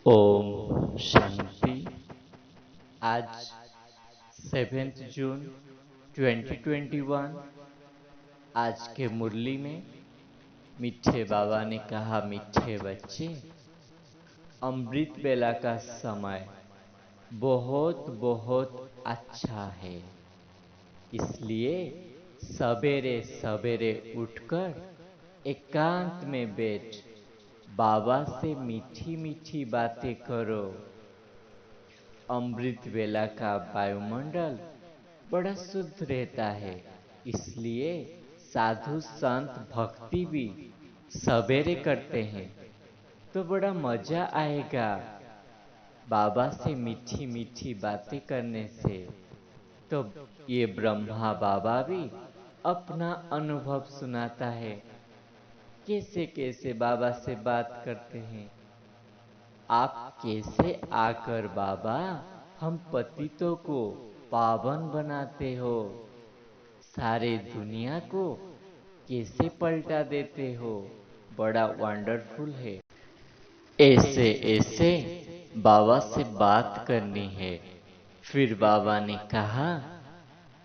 ओम शांति। आज 7 जून 2021। आज के मुरली में मीठे बाबा ने कहा, मीठे बच्चे, अमृत बेला का समय बहुत बहुत अच्छा है। इसलिए सवेरे सवेरे उठकर एकांत में बैठ बाबा से मीठी मीठी बातें करो। अमृत वेला का वायुमंडल बड़ा शुद्ध रहता है, इसलिए साधु संत भक्ति भी सवेरे करते हैं तो बड़ा मजा आएगा। बाबा से मीठी मीठी बातें करने से तो ये ब्रह्मा बाबा भी अपना अनुभव सुनाता है, कैसे कैसे बाबा से बात करते हैं। आप कैसे आकर बाबा हम पतितों को पावन बनाते हो, सारे दुनिया को कैसे पलटा देते हो, बड़ा वंडरफुल है। ऐसे ऐसे बाबा से बात करनी है। फिर बाबा ने कहा,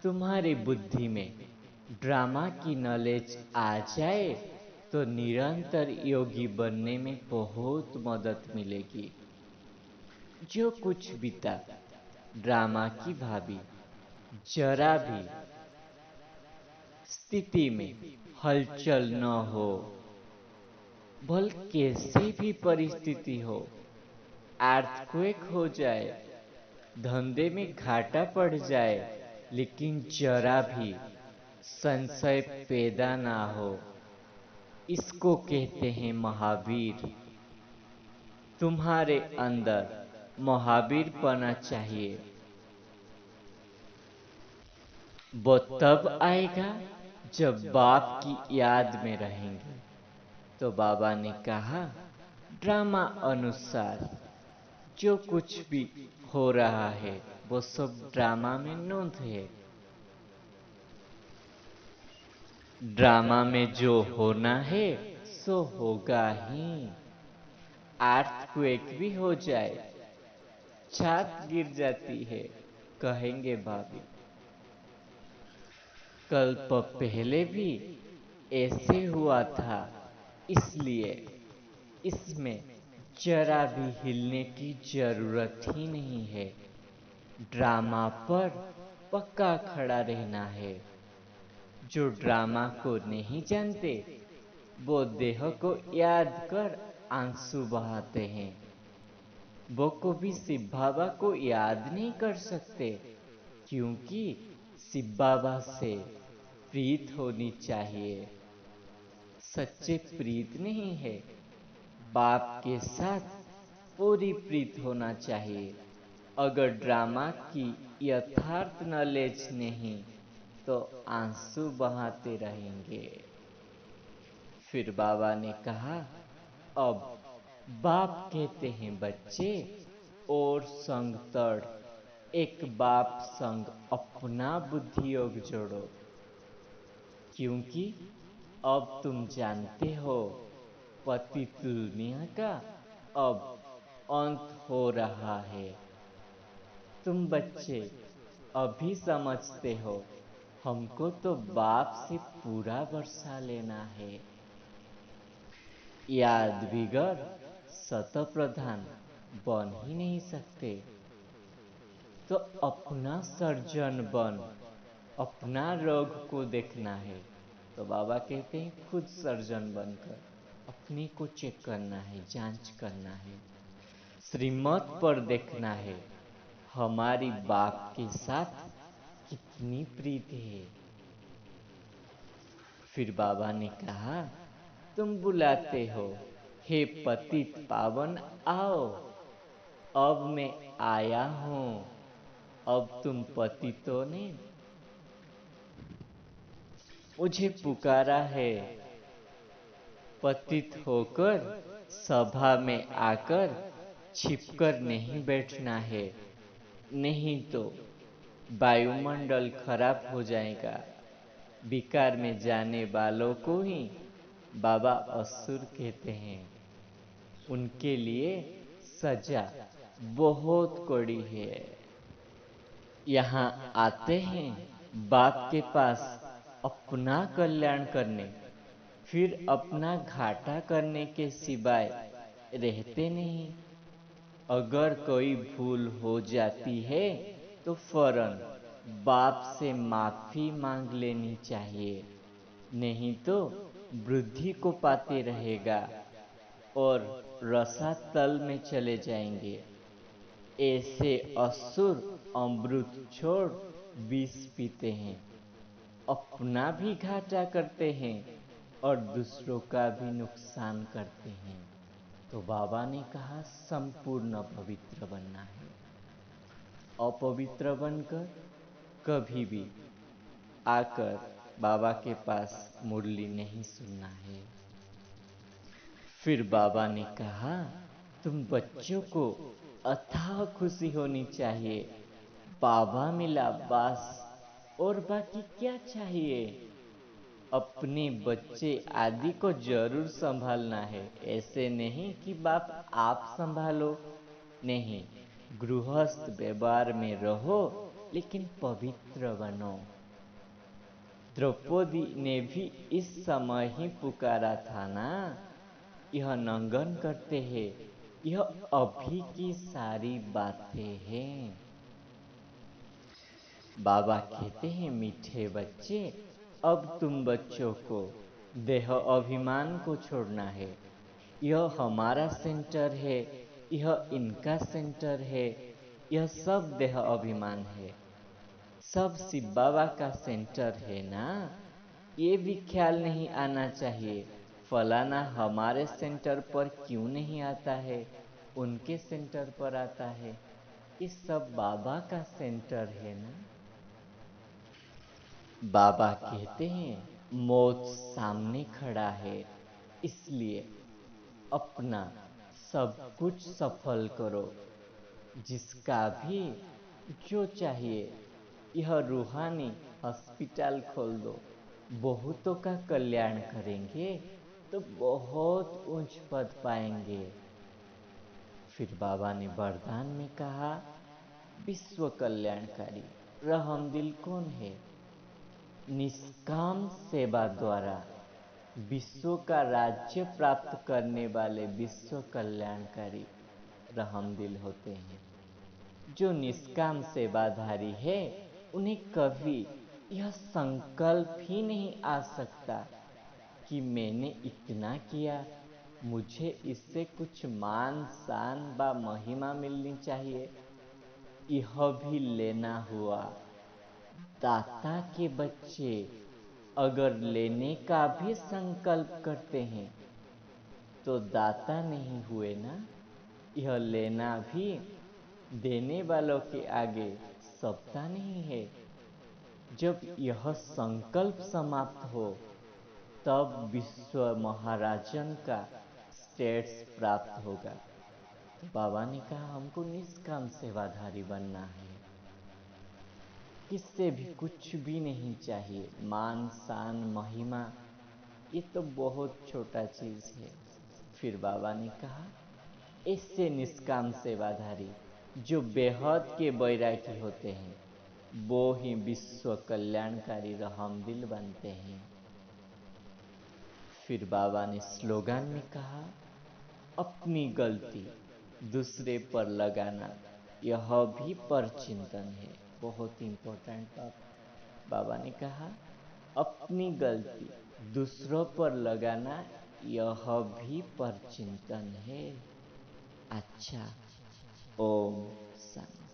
तुम्हारी बुद्धि में ड्रामा की नॉलेज आ जाए तो निरंतर योगी बनने में बहुत मदद मिलेगी। जो कुछ बीता ड्रामा की भाभी जरा भी स्थिति में हलचल न हो, भल कैसी भी परिस्थिति हो, अर्थक्वेक हो जाए, धंधे में घाटा पड़ जाए, लेकिन जरा भी संशय पैदा ना हो, इसको कहते हैं महावीर। तुम्हारे अंदर महावीर पना चाहिए। वो तब आएगा जब बाप की याद में रहेंगे। तो बाबा ने कहा, ड्रामा अनुसार जो कुछ भी हो रहा है वो सब ड्रामा में नोंद है। ड्रामा में जो होना है सो होगा ही। अर्थक्वेक भी हो जाए, छत गिर जाती है, कहेंगे भाभी कल्प पहले भी ऐसे हुआ था, इसलिए इसमें जरा भी हिलने की जरूरत ही नहीं है। ड्रामा पर पक्का खड़ा रहना है। जो ड्रामा को नहीं जानते वो देह को याद कर आंसू बहाते हैं। वो कभी शिव बाबा को याद नहीं कर सकते, क्योंकि शिव बाबा से प्रीत होनी चाहिए। सच्चे प्रीत नहीं है, बाप के साथ पूरी प्रीत होना चाहिए। अगर ड्रामा की यथार्थ नॉलेज नहीं तो आंसू बहाते रहेंगे। फिर बाबा ने कहा, अब बाप कहते हैं बच्चे और संग तड़, एक बाप संग अपना बुद्धि योग जोड़ो, क्योंकि अब तुम जानते हो पतित दुनिया का अब अंत हो रहा है। तुम बच्चे अभी समझते हो हमको तो बाप से पूरा वर्षा लेना है। याद बिगड़ शत प्रधान बन ही नहीं सकते, तो अपना सर्जन बन, अपना रोग को देखना है। तो बाबा कहते हैं खुद सर्जन बनकर अपने को चेक करना है, जांच करना है, श्रीमत पर देखना है हमारी बाप के साथ कितनी प्रीत है। फिर बाबा ने कहा, तुम बुलाते हो हे पतित पावन आओ, अब मैं आया हूं। अब तुम पतितों ने मुझे पुकारा है। पतित होकर सभा में आकर छिपकर नहीं बैठना है, नहीं तो वायुमंडल खराब हो जाएगा। विकार में जाने वालों को ही बाबा असुर कहते हैं। उनके लिए सजा बहुत कड़ी है। यहाँ आते हैं बाप के पास अपना कल्याण करने, फिर अपना घाटा करने के सिवाय रहते नहीं। अगर कोई भूल हो जाती है तो फौरन बाप से माफी मांग लेनी चाहिए, नहीं तो वृद्धि को पाते रहेगा और रसातल में चले जाएंगे। ऐसे असुर अमृत छोड़ विष पीते हैं, अपना भी घाटा करते हैं और दूसरों का भी नुकसान करते हैं। तो बाबा ने कहा संपूर्ण पवित्र बनना है, अपवित्र बनकर कभी भी आकर बाबा के पास मुरली नहीं सुनना है। फिर बाबा ने कहा तुम बच्चों को अथाह खुशी होनी चाहिए, बाबा मिला बस, और बाकी क्या चाहिए। अपने बच्चे आदि को जरूर संभालना है, ऐसे नहीं कि बाप आप संभालो, नहीं, गृहस्थ व्यवहार में रहो लेकिन पवित्र बनो। द्रौपदी ने भी इस समय ही पुकारा था ना, यह नंगन करते हैं, यह अभी की सारी बातें हैं। बाबा कहते हैं मीठे बच्चे, अब तुम बच्चों को देह अभिमान को छोड़ना है। यह हमारा सेंटर है, यह इनका सेंटर है, यह सब देह अभिमान है। सब शिव बाबा का सेंटर है ना। ये भी ख्याल नहीं आना चाहिए फलाना हमारे सेंटर पर क्यों नहीं आता है, उनके सेंटर पर आता है। ये सब बाबा का सेंटर है ना। बाबा कहते हैं मौत सामने खड़ा है, इसलिए अपना सब कुछ सफल करो, जिसका भी जो चाहिए। यह रूहानी हॉस्पिटल खोल दो, बहुतों का कल्याण करेंगे तो बहुत ऊंच पद पाएंगे। फिर बाबा ने वरदान में कहा विश्व कल्याणकारी रहमदिल कौन है। निष्काम सेवा द्वारा विश्व का राज्य प्राप्त करने वाले विश्व कल्याणकारी रहमदिल होते हैं। जो निष्काम सेवाधारी है उन्हें कभी यह संकल्प ही नहीं आ सकता कि मैंने इतना किया, मुझे इससे कुछ मान शान व महिमा मिलनी चाहिए। यह भी लेना हुआ। दाता के बच्चे अगर लेने का भी संकल्प करते हैं तो दाता नहीं हुए ना। यह लेना भी देने वालों के आगे सपता नहीं है। जब यह संकल्प समाप्त हो तब विश्व महाराजन का स्टेट्स प्राप्त होगा। तो बाबा ने कहा हमको निष्काम सेवाधारी बनना है, किससे भी कुछ भी नहीं चाहिए। मान शान महिमा ये तो बहुत छोटा चीज है। फिर बाबा ने कहा इससे निष्काम सेवाधारी जो बेहद के बैरागी होते हैं वो ही विश्व कल्याणकारी रहमदिल बनते हैं। फिर बाबा ने स्लोगन में कहा अपनी गलती दूसरे पर लगाना यह भी परचिंतन है। बहुत इंपॉर्टेंट बात बाबा ने कहा, अपनी गलती दूसरों पर लगाना यह भी परचिंतन है। अच्छा, ओम शांति।